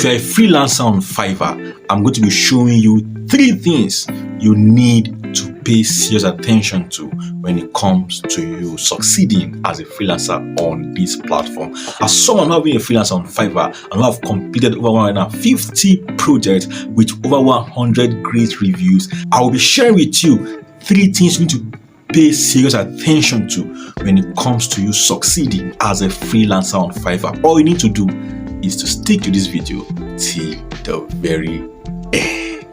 If you're a freelancer on Fiverr, I'm going to be showing you 3 things you need to pay serious attention to when it comes to you succeeding as a freelancer on this platform. As someone who has been a freelancer on Fiverr and who have completed over 150 projects with over 100 great reviews, I will be sharing with you 3 things you need to pay serious attention to when it comes to you succeeding as a freelancer on Fiverr. All you need to do is to stick to this video till the very end.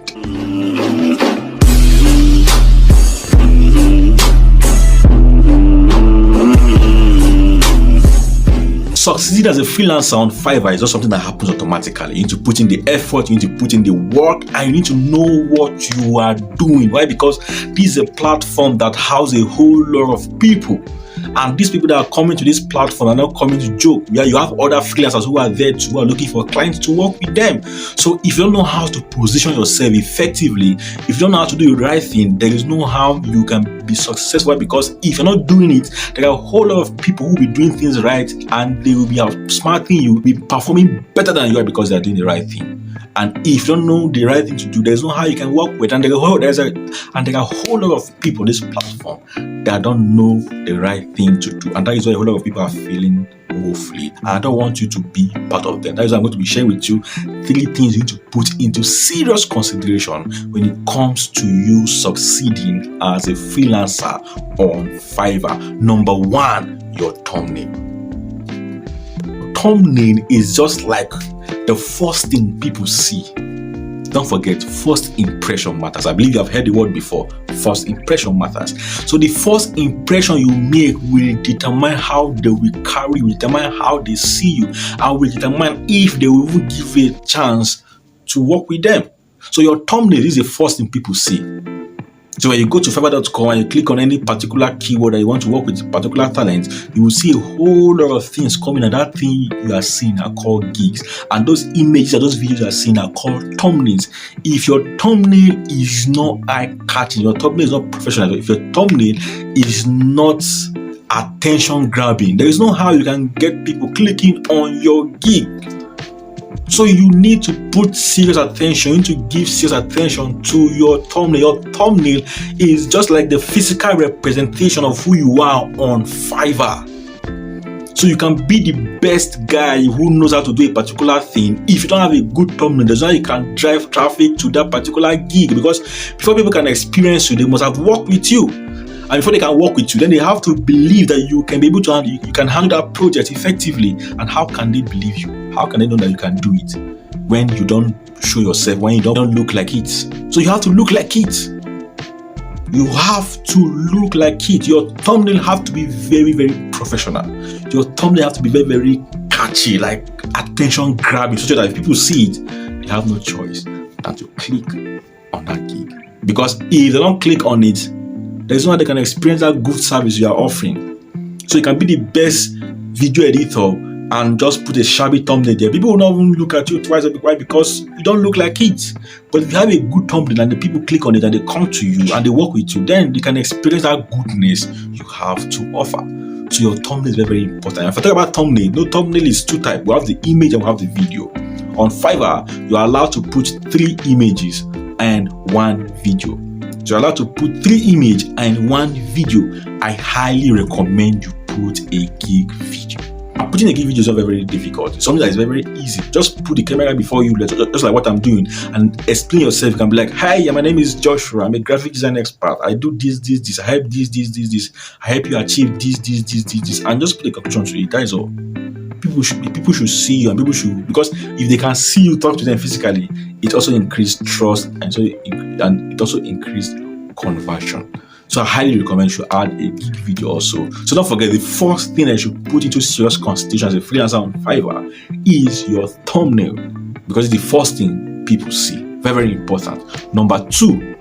Succeeding as a freelancer on Fiverr is not something that happens automatically. You need to put in the effort, you need to put in the work, and you need to know what you are doing. Why? Because this is a platform that houses a whole lot of people. And these people that are coming to this platform are not coming to joke. Yeah, you have other freelancers who are there too, who are looking for clients to work with them. So if you don't know how to position yourself effectively, if you don't know how to do the right thing, there is no how you can be successful. Because if you're not doing it, there are a whole lot of people who will be doing things right and they will be outsmarting you, be performing better than you are because they are doing the right thing. And if you don't know the right thing to do, there's no how you can work with. And there are a whole lot of people on this platform that don't know the right thing to do. And that is why a whole lot of people are feeling woefully. And I don't want you to be part of them. That is why I'm going to be sharing with you 3 things you need to put into serious consideration when it comes to you succeeding as a freelancer on Fiverr. Number 1, your thumbnail. Thumbnail is just like the first thing people see. Don't forget, first impression matters. I believe you have heard the word before. First impression matters. So the first impression you make will determine how they will carry you, will determine how they see you, and will determine if they will even give you a chance to work with them. So your thumbnail is the first thing people see. So when you go to Fiverr.com and you click on any particular keyword that you want to work with particular talent, you will see a whole lot of things coming, and that thing you are seeing are called gigs. And those images and those videos you are seeing are called thumbnails. If your thumbnail is not eye-catching, your thumbnail is not professional, if your thumbnail is not attention grabbing, there is no how you can get people clicking on your gig. So you need to put serious attention, you need to give serious attention to your thumbnail. Your thumbnail is just like the physical representation of who you are on Fiverr. So you can be the best guy who knows how to do a particular thing. If you don't have a good thumbnail, there's no how you can drive traffic to that particular gig, because before people can experience you, they must have worked with you. And before they can work with you, then they have to believe that you can be able to handle, you can handle that project effectively. And how can they believe you? How can they know that you can do it when you don't show yourself, when you don't look like it? So you have to look like it. You have to look like it. Your thumbnail have to be very, very professional. Your thumbnail have to be very, very catchy, like attention grabbing, so that if people see it, they have no choice than to click on that gig. Because if they don't click on it, there's no way they can experience that good service you are offering. So you can be the best video editor and just put a shabby thumbnail there. People will not even look at you twice. Why? Because you don't look like it. But if you have a good thumbnail and the people click on it and they come to you and they work with you, then they can experience that goodness you have to offer. So your thumbnail is very, very important. If I talk about thumbnail, no, thumbnail is 2 types. We have the image and we have the video. On Fiverr, you are allowed to put 3 images and 1 video. So you're allowed to put 3 images and 1 video. I highly recommend you put a gig video. Putting a gig video is not very, very difficult. It's something that is very, very easy. Just put the camera before you, just like what I'm doing, and explain yourself. You can be like, "Hi, my name is Joshua. I'm a graphic design expert. I do this. I help this. I help you achieve this. And just put a conclusion to it. That is all. People should see you, and people should, because if they can see you talk to them physically, it also increases trust, and it also increases conversion. So I highly recommend you should add a gig video also. So don't forget, the first thing that you should put into serious consideration as a freelancer on Fiverr is your thumbnail, because it's the first thing people see. Very, very important. Number 2,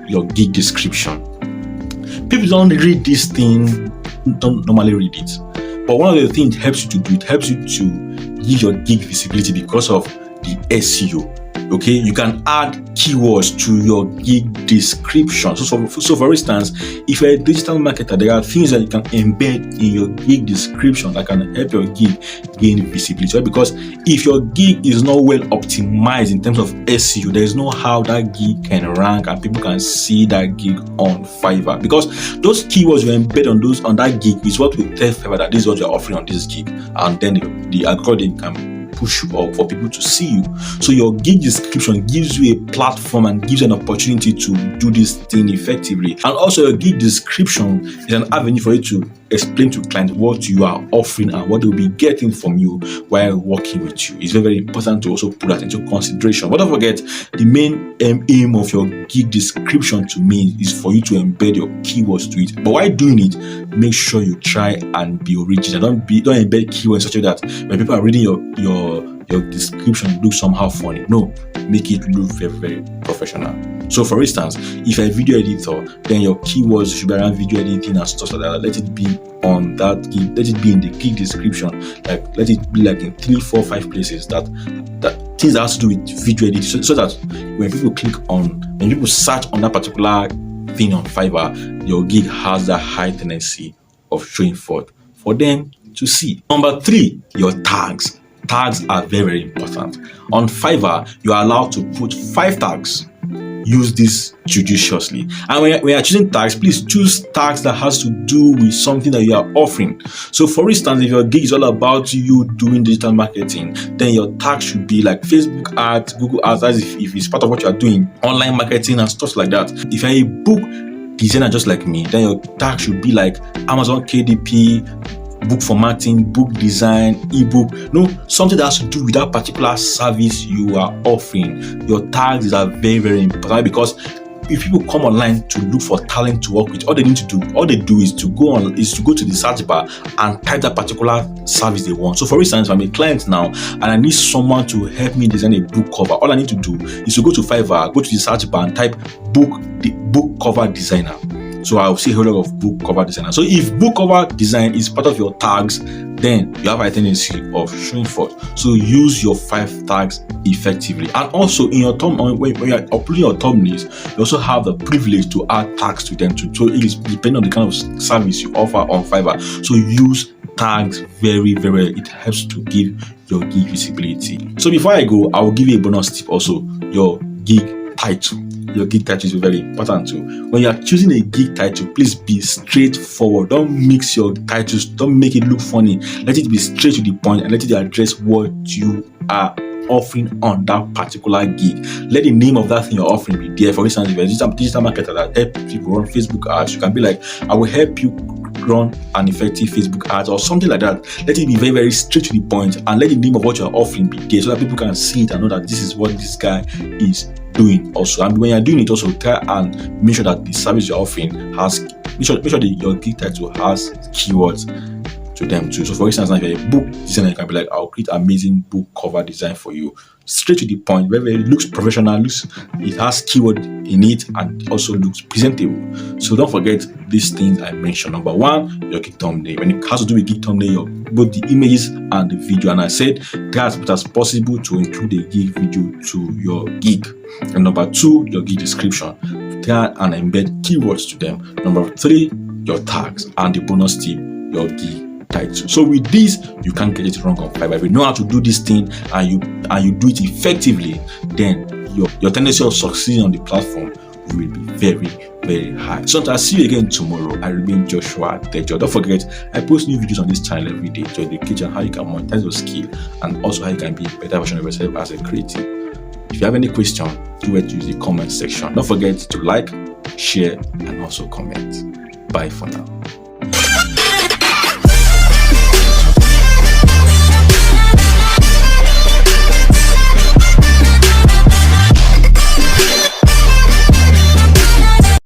your gig description. People don't read this thing, don't normally read it. But one of the things it helps you to do, it helps you to give your gig visibility because of the SEO. Okay, you can add keywords to your gig description. So for instance, if you're a digital marketer, there are things that you can embed in your gig description that can help your gig gain visibility. Right? Because if your gig is not well optimized in terms of SEO, there is no how that gig can rank and people can see that gig on Fiverr. Because those keywords you embed on that gig is what will tell Fiverr that this is what you're offering on this gig, and then the algorithm can push you up for people to see you. So your gig description gives you a platform and gives you an opportunity to do this thing effectively. And also your gig description is an avenue for you to explain to clients what you are offering and what they'll be getting from you while working with you. It's very, very important to also put that into consideration. But don't forget, the main aim of your gig description to me is for you to embed your keywords to it. But while doing it, make sure you try and be original. Don't embed keywords such that when people are reading your description, it looks somehow funny. No, make it look very, very professional. So for instance, if you're a video editor, then your keywords should be around video editing and stuff like that. Let it be on that gig, let it be in the gig description. Like let it be like in 3, 4, 5 places that things that has to do with video editing, so that when people search on that particular thing on Fiverr, your gig has that high tendency of showing forth for them to see. Number 3, your tags. Tags are very, very important. On Fiverr, you are allowed to put 5 tags. Use this judiciously. And when you're choosing tags, please choose tags that has to do with something that you are offering. So for instance, if your gig is all about you doing digital marketing, then your tag should be like Facebook ads, Google ads, as if it's part of what you are doing, online marketing and stuff like that. If you're a book designer just like me, then your tag should be like Amazon KDP, book formatting, book design, ebook, something that has to do with that particular service you are offering. Your tags are very, very important, because if people come online to look for talent to work with, all they do is to go to the search bar and type that particular service they want. So for instance, if I'm a client now and I need someone to help me design a book cover, all I need to do is to go to Fiverr, go to the search bar and type book cover designer. So I'll see a whole lot of book cover designer. So if book cover design is part of your tags, then you have a tendency of showing forth. So use your 5 tags effectively. And also in your when you're uploading your thumbnails, you also have the privilege to add tags to them too. So it is depending on the kind of service you offer on Fiverr. So use tags very, very well. It helps to give your gig visibility. So before I go, I will give you a bonus tip also. Your gig title. Your gig title is very important too. When you are choosing a gig title, please be straightforward. Don't mix your titles. Don't make it look funny. Let it be straight to the point and let it address what you are offering on that particular gig. Let the name of that thing you're offering be there. For instance, if you're a digital marketer that help people run Facebook ads, you can be like, I will help you run an effective Facebook ads or something like that. Let it be very, very straight to the point and let the name of what you're offering be there so that people can see it and know that this is what this guy is doing also. And when you're doing it, also try and make sure that the service you're offering has make sure that your gig title has keywords to them too. So for instance, if you're a book designer, you can be like, I'll create amazing book cover design for you. Straight to the point, very, very looks professional, it has keyword in it and also looks presentable. So don't forget these things I mentioned. Number 1, your gig thumbnail. When it has to do with gig thumbnail, both the images and the video. And I said try as much as possible to include a gig video to your gig. And number 2, your gig description. Try and embed keywords to them. Number 3, your tags. And the bonus tip, your gig title. So with this, you can't get it wrong on Fiverr. If you know how to do this thing and you do it effectively, then your tendency of succeeding on the platform will be very, very high. So until I see you again tomorrow, I remain Joshua Dejo. Don't forget, I post new videos on this channel every day to educate you on how you can monetize your skill and also how you can be a better version of yourself as a creative. If you have any question, do it use the comment section. Don't forget to like, share, and also comment. Bye for now.